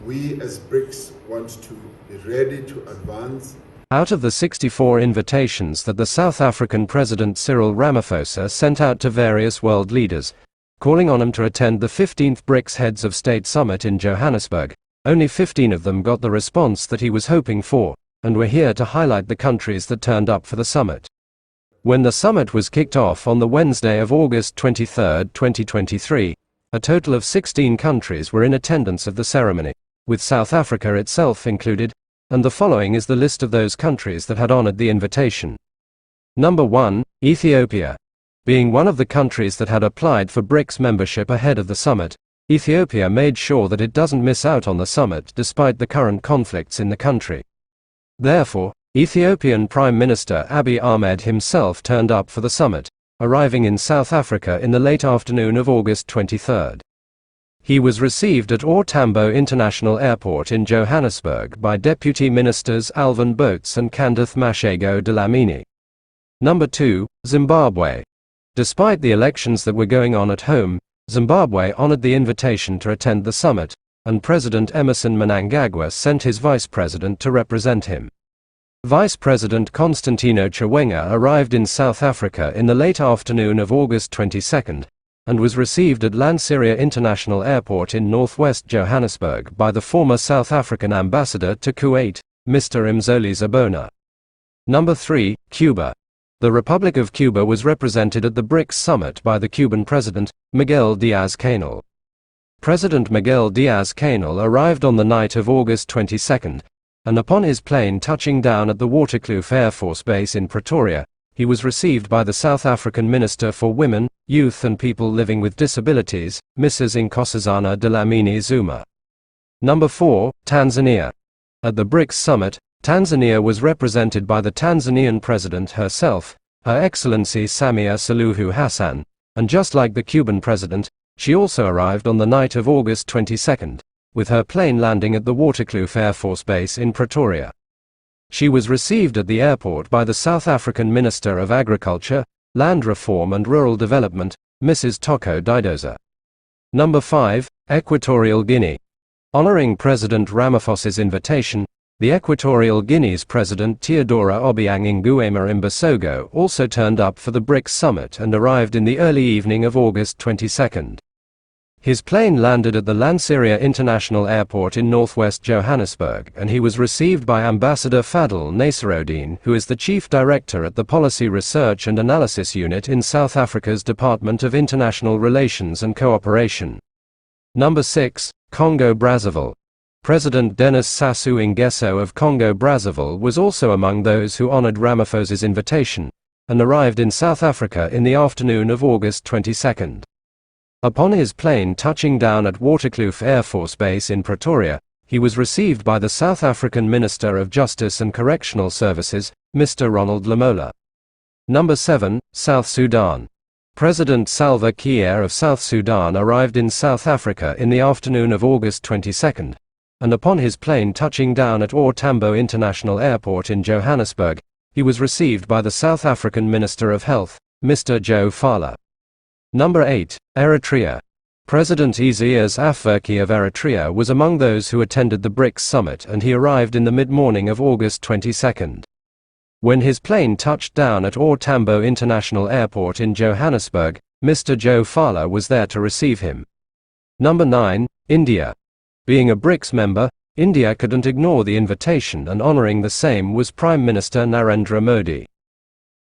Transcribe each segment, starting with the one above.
we as Brics want to be ready to advance. Out of the 64 invitations that the South African President Cyril Ramaphosa sent out to various world leaders, calling on them to attend the 15th Brics Heads of State Summit in Johannesburg, only 15 of them got the response that he was hoping for, and we're here to highlight the countries that turned up for the summit. When the summit was kicked off on the Wednesday of August 23, 2023, a total of 16 countries were in attendance of the ceremony, with South Africa itself included, and the following is the list of those countries that had honored the invitation. Number 1, Ethiopia. Being one of the countries that had applied for Brics membership ahead of the summit, Ethiopia made sure that it doesn't miss out on the summit despite the current conflicts in the country. Therefore, Ethiopian Prime Minister Abiy Ahmed himself turned up for the summit, arriving in South Africa in the late afternoon of August 23. He was received at OR Tambo International Airport in Johannesburg by Deputy Ministers Alvin Botes and Candace Mashego Dlamini. Number 2, Zimbabwe. Despite the elections that were going on at home, Zimbabwe honored the invitation to attend the summit, and President Emmerson Mnangagwa sent his vice president to represent him. Vice President Constantino Chiwenga arrived in South Africa in the late afternoon of August 22, and was received at Lanseria International Airport in northwest Johannesburg by the former South African ambassador to Kuwait, Mr. Mzoli Zabona. Number 3, Cuba. The Republic of Cuba was represented at the Brics Summit by the Cuban President, Miguel Diaz-Canel. President Miguel Diaz-Canel arrived on the night of August 22, and upon his plane touching down at the Waterkloof Air Force Base in Pretoria, he was received by the South African Minister for Women, Youth and People Living with Disabilities, Mrs. Nkosazana Dlamini Zuma. Number 4, Tanzania. At the Brics Summit, Tanzania was represented by the Tanzanian President herself, Her Excellency Samia Suluhu Hassan, and just like the Cuban President, she also arrived on the night of August 22, with her plane landing at the Waterkloof Air Force Base in Pretoria. She was received at the airport by the South African Minister of Agriculture, Land Reform and Rural Development, Mrs. Toko Didoza. Number 5, Equatorial Guinea. Honoring President Ramaphosa's invitation, the Equatorial Guinea's President Teodora Obiang Nguema Mbasogo also turned up for the Brics Summit and arrived in the early evening of August 22. His plane landed at the Lanseria International Airport in northwest Johannesburg, and he was received by Ambassador Fadel Nasseroddin, who is the Chief Director at the Policy Research and Analysis Unit in South Africa's Department of International Relations and Cooperation. Number 6, Congo-Brazzaville. President Denis Sassou Nguesso of Congo-Brazzaville was also among those who honored Ramaphosa's invitation, and arrived in South Africa in the afternoon of August 22. Upon his plane touching down at Waterkloof Air Force Base in Pretoria, he was received by the South African Minister of Justice and Correctional Services, Mr. Ronald Lamola. Number 7, South Sudan. President Salva Kiir of South Sudan arrived in South Africa in the afternoon of August 22, and upon his plane touching down at OR Tambo International Airport in Johannesburg, he was received by the South African Minister of Health, Mr. Joe Fala. Number 8, Eritrea. President Isaias Afwerki of Eritrea was among those who attended the Brics Summit, and he arrived in the mid-morning of August 22. When his plane touched down at OR Tambo International Airport in Johannesburg, Mr. Joe Fala was there to receive him. Number 9, India. Being a Brics member, India couldn't ignore the invitation, and honoring the same was Prime Minister Narendra Modi.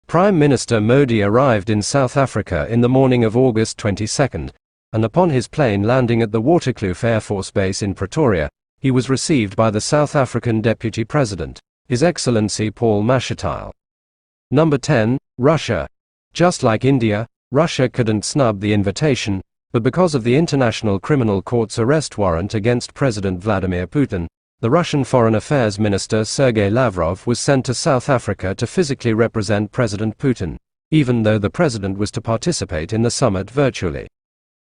Prime Minister Modi arrived in South Africa in the morning of August 22, and upon his plane landing at the Waterkloof Air Force Base in Pretoria, he was received by the South African Deputy President, His Excellency Paul Mashatile. Number 10, Russia. Just like India, Russia couldn't snub the invitation, but because of the International Criminal Court's arrest warrant against President Vladimir Putin, the Russian Foreign Affairs Minister Sergei Lavrov was sent to South Africa to physically represent President Putin, even though the president was to participate in the summit virtually.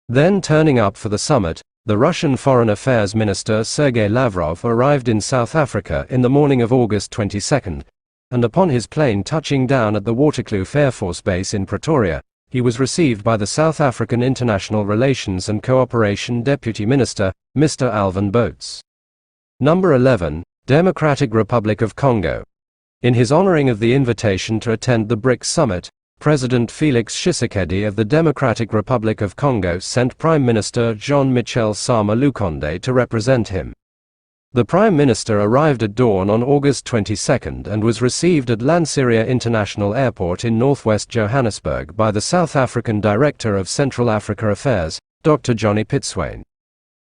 Then turning up for the summit, the Russian Foreign Affairs Minister Sergei Lavrov arrived in South Africa in the morning of August 22, and upon his plane touching down at the Waterkloof Air Force Base in Pretoria, he was received by the South African International Relations and Cooperation Deputy Minister, Mr. Alvin Botes. Number 11, Democratic Republic of Congo. In his honoring of the invitation to attend the Brics summit, President Felix Tshisekedi of the Democratic Republic of Congo sent Prime Minister Jean-Michel Sama Lukonde to represent him. The Prime Minister arrived at dawn on August 22 and was received at Lanseria International Airport in northwest Johannesburg by the South African Director of Central Africa Affairs, Dr. Johnny Pitswain.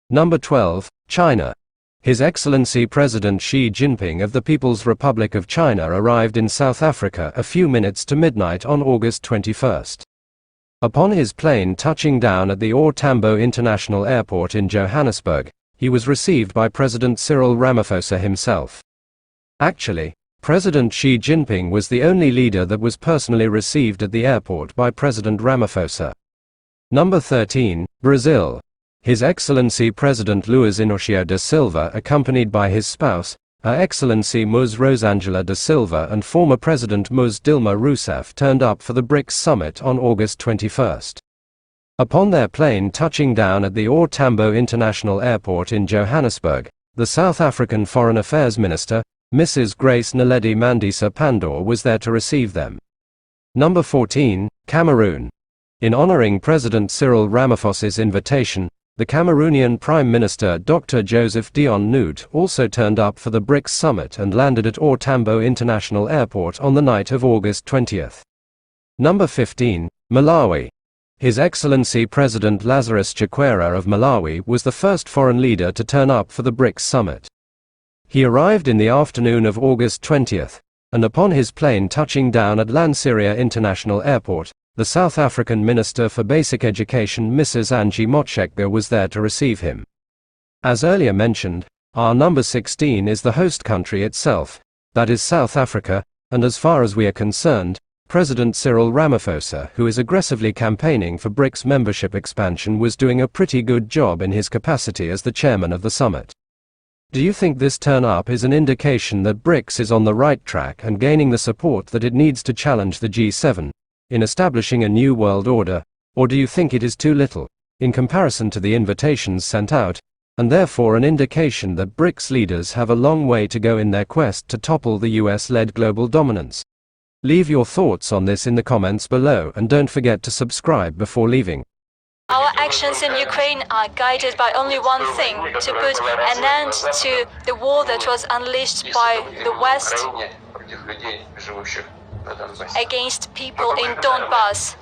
Number 12, China. His Excellency President Xi Jinping of the People's Republic of China arrived in South Africa a few minutes to midnight on August 21. Upon his plane touching down at the OR Tambo International Airport in Johannesburg, he was received by President Cyril Ramaphosa himself. Actually, President Xi Jinping was the only leader that was personally received at the airport by President Ramaphosa. Number 13, Brazil. His Excellency President Luiz Inácio da Silva, accompanied by his spouse, Her Excellency Ms. Rosângela da Silva, and former President Ms. Dilma Rousseff, turned up for the Brics summit on August 21. Upon their plane touching down at the OR Tambo International Airport in Johannesburg, the South African Foreign Affairs Minister, Mrs. Grace Naledi Mandisa Pandor, was there to receive them. Number 14, Cameroon. In honoring President Cyril Ramaphosa's invitation, the Cameroonian Prime Minister Dr. Joseph Dion Nuit also turned up for the Brics summit and landed at OR Tambo International Airport on the night of August 20. Number 15, Malawi. His Excellency President Lazarus Chakwera of Malawi was the first foreign leader to turn up for the Brics summit. He arrived in the afternoon of August 20, and upon his plane touching down at Lanseria International Airport, the South African Minister for Basic Education Mrs. Angie Motshekga was there to receive him. As earlier mentioned, our number 16 is the host country itself, that is South Africa, and as far as we are concerned, President Cyril Ramaphosa, who is aggressively campaigning for Brics membership expansion, was doing a pretty good job in his capacity as the chairman of the summit. Do you think this turn-up is an indication that Brics is on the right track and gaining the support that it needs to challenge the G7 in establishing a new world order, or do you think it is too little, in comparison to the invitations sent out, and therefore an indication that Brics leaders have a long way to go in their quest to topple the US-led global dominance? Leave your thoughts on this in the comments below, and don't forget to subscribe before leaving. Our actions in Ukraine are guided by only one thing: to put an end to the war that was unleashed by the West against people in Donbass.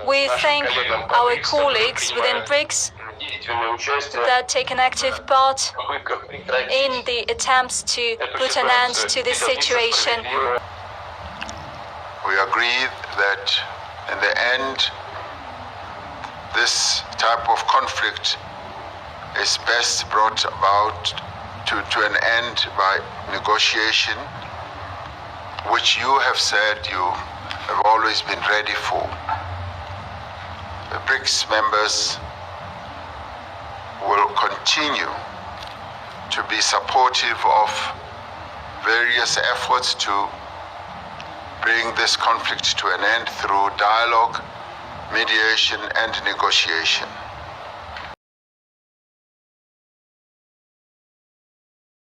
We thank our colleagues within Brics that take an active part in the attempts to put an end to this situation. We agreed that in the end, this type of conflict is best brought about to an end by negotiation, which you have said you have always been ready for. The Brics members will continue to be supportive of various efforts to bring this conflict to an end through dialogue, mediation, and negotiation.